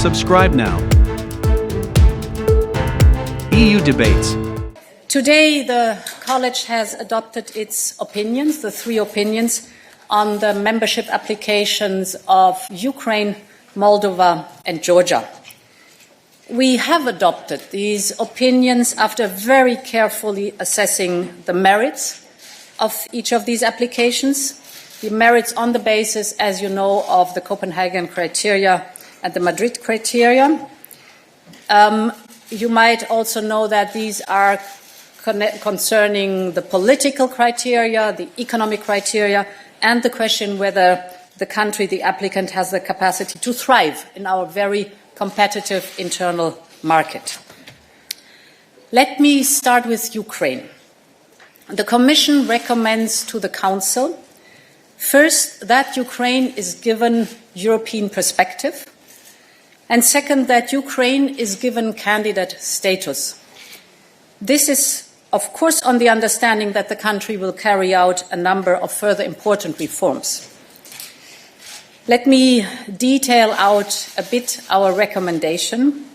Subscribe now. EU Debates. Today, the College has adopted its opinions, the 3 opinions, on the membership applications of Ukraine, Moldova, and Georgia. We have adopted these opinions after very carefully assessing the merits of each of these applications, the merits on the basis, as you know, of the Copenhagen criteria and the Madrid criteria. You might also know that these are concerning the political criteria, the economic criteria, and the question whether the country, the applicant, has the capacity to thrive in our very competitive internal market. Let me start with Ukraine. The Commission recommends to the Council, first, that Ukraine is given European perspective, and second, that Ukraine is given candidate status. This is, of course, on the understanding that the country will carry out a number of further important reforms. Let me detail out a bit our recommendation.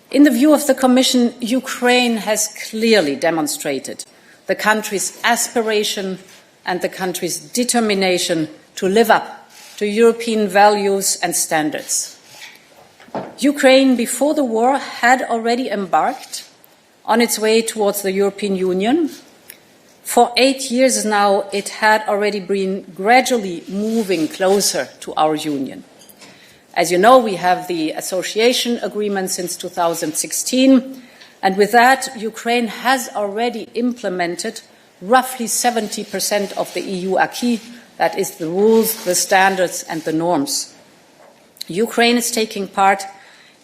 In the view of the Commission, Ukraine has clearly demonstrated the country's aspiration and the country's determination to live up to European values and standards. Ukraine, before the war, had already embarked on its way towards the European Union. For 8 years now, it had already been gradually moving closer to our union. As you know, we have the association agreement since 2016, and with that, Ukraine has already implemented roughly 70% of the EU acquis, that is, the rules, the standards, and the norms. Ukraine is taking part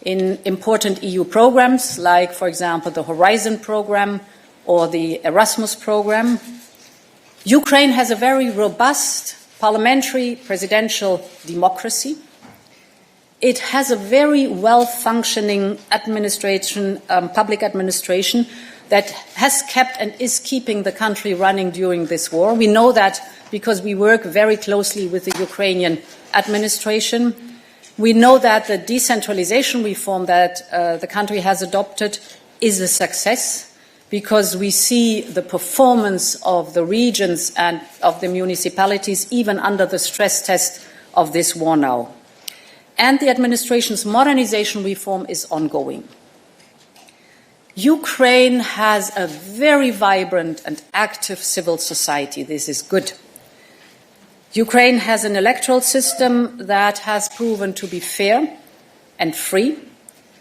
in important EU programs, like, for example, the Horizon program or the Erasmus program. Ukraine has a very robust parliamentary presidential democracy. It has a very well-functioning administration, public administration, that has kept and is keeping the country running during this war. We know that because we work very closely with the Ukrainian administration. We know that the decentralization reform that the country has adopted is a success, because we see the performance of the regions and of the municipalities even under the stress test of this war now. And the administration's modernization reform is ongoing. Ukraine has a very vibrant and active civil society. This is good. Ukraine has an electoral system that has proven to be fair and free,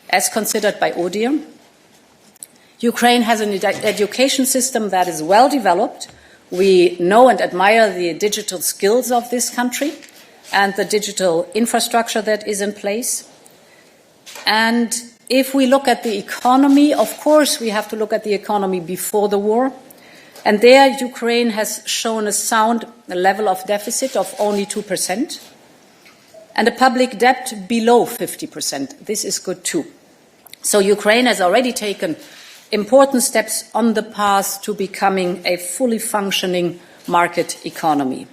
as considered by ODIHR. Ukraine has an education system that is well developed. We know and admire the digital skills of this country and the digital infrastructure that is in place. And if we look at the economy, of course, we have to look at the economy before the war. And there, Ukraine has shown a sound level of deficit of only 2% and a public debt below 50%. This is good too. So Ukraine has already taken important steps on the path to becoming a fully functioning market economy.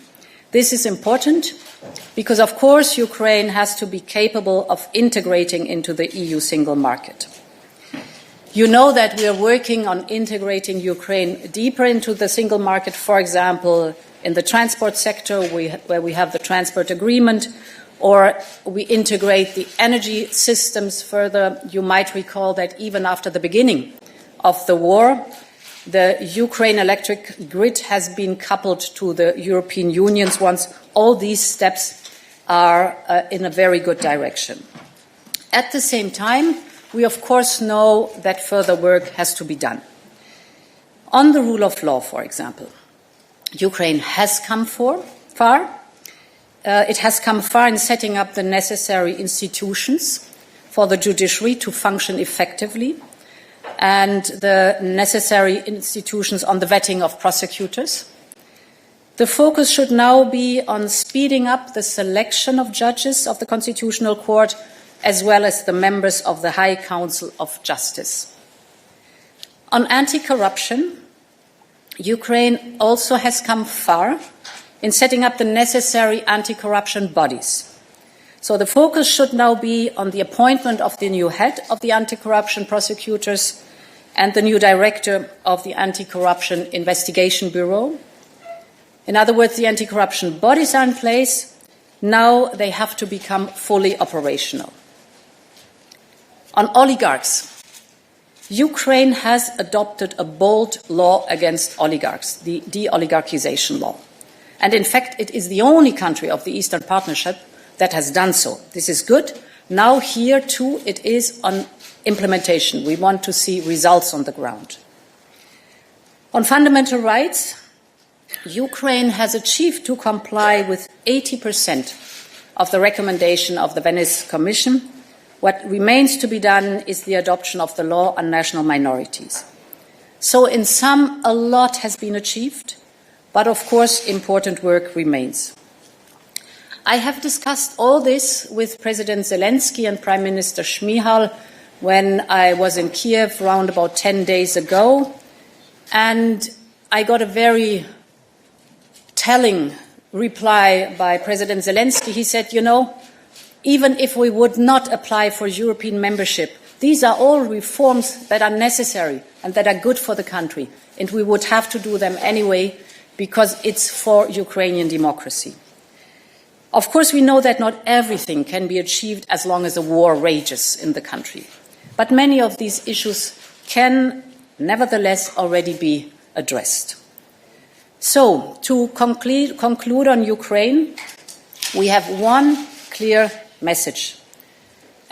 This is important because, of course, Ukraine has to be capable of integrating into the EU single market. You know that we are working on integrating Ukraine deeper into the single market, for example, in the transport sector, where we have the transport agreement, or we integrate the energy systems further. You might recall that even after the beginning of the war, the Ukraine electric grid has been coupled to the European Union's ones. All these steps are in a very good direction. At the same time, we of course know that further work has to be done. On the rule of law, for example, Ukraine has come far. It has come far in setting up the necessary institutions for the judiciary to function effectively, and the necessary institutions on the vetting of prosecutors. The focus should now be on speeding up the selection of judges of the Constitutional Court, as well as the members of the High Council of Justice. On anti-corruption, Ukraine also has come far in setting up the necessary anti-corruption bodies. So the focus should now be on the appointment of the new head of the anti-corruption prosecutors and the new director of the Anti-Corruption Investigation Bureau. In other words, the anti-corruption bodies are in place. Now they have to become fully operational. On oligarchs, Ukraine has adopted a bold law against oligarchs, the de-oligarchization law. And in fact, it is the only country of the Eastern Partnership that has done so. This is good. Now here too it is on implementation. We want to see results on the ground. On fundamental rights, Ukraine has achieved to comply with 80% of the recommendation of the Venice Commission. What remains to be done is the adoption of the law on national minorities. So in sum, a lot has been achieved, but of course important work remains. I have discussed all this with President Zelensky and Prime Minister Shmyhal when I was in Kyiv around about 10 days ago, and I got a very telling reply by President Zelensky. He said, even if we would not apply for European membership, these are all reforms that are necessary and that are good for the country, and we would have to do them anyway because it's for Ukrainian democracy. Of course, we know that not everything can be achieved as long as a war rages in the country, but many of these issues can nevertheless already be addressed. So, to conclude on Ukraine, we have one clear message,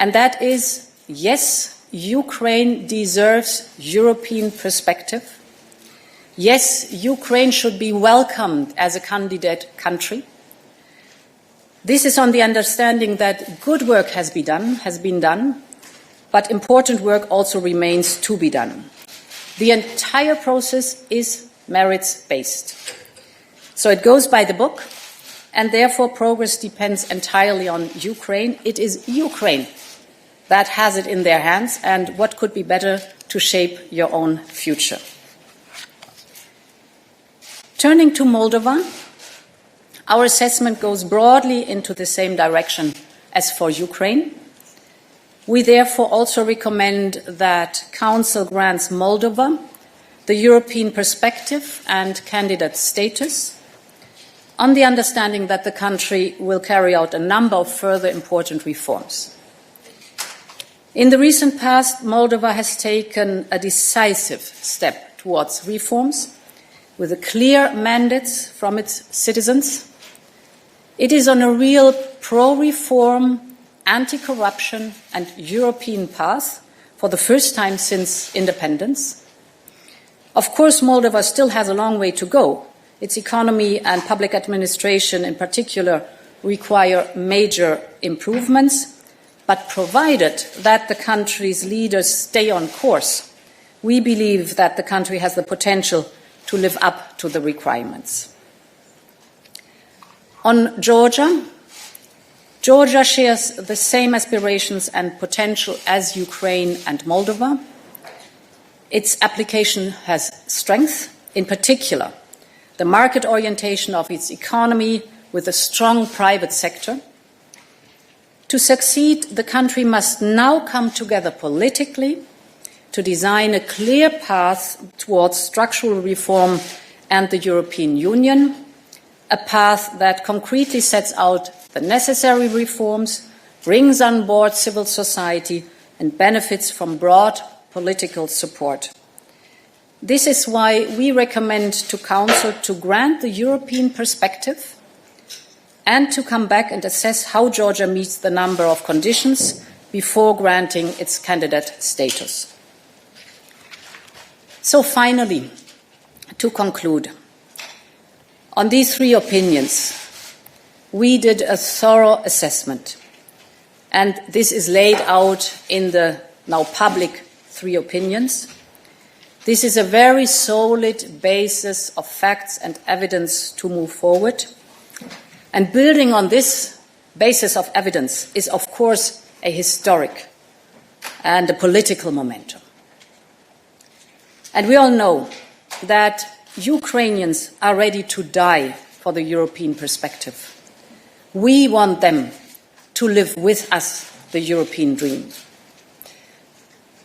and that is, yes, Ukraine deserves European perspective. Yes, Ukraine should be welcomed as a candidate country. This is on the understanding that good work has been done, but important work also remains to be done. The entire process is merits-based. So it goes by the book, and therefore progress depends entirely on Ukraine. It is Ukraine that has it in their hands, and what could be better to shape your own future. Turning to Moldova, our assessment goes broadly into the same direction as for Ukraine. We therefore also recommend that Council grants Moldova the European perspective and candidate status, on the understanding that the country will carry out a number of further important reforms. In the recent past, Moldova has taken a decisive step towards reforms with a clear mandate from its citizens. It is on a real pro-reform, anti-corruption and European path for the first time since independence. Of course, Moldova still has a long way to go. Its economy and public administration in particular require major improvements, but provided that the country's leaders stay on course, we believe that the country has the potential to live up to the requirements. On Georgia, Georgia shares the same aspirations and potential as Ukraine and Moldova. Its application has strength, in particular, the market orientation of its economy with a strong private sector. To succeed, the country must now come together politically to design a clear path towards structural reform and the European Union, a path that concretely sets out the necessary reforms, brings on board civil society, and benefits from broad political support. This is why we recommend to Council to grant the European perspective and to come back and assess how Georgia meets the number of conditions before granting its candidate status. So finally, to conclude, on these three opinions, we did a thorough assessment, and this is laid out in the now public three opinions. This is a very solid basis of facts and evidence to move forward. And building on this basis of evidence is, of course, a historic and a political momentum. And we all know that Ukrainians are ready to die for the European perspective. We want them to live with us the European dream.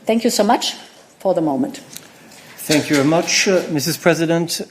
Thank you so much for the moment. Thank you very much, Mrs. President.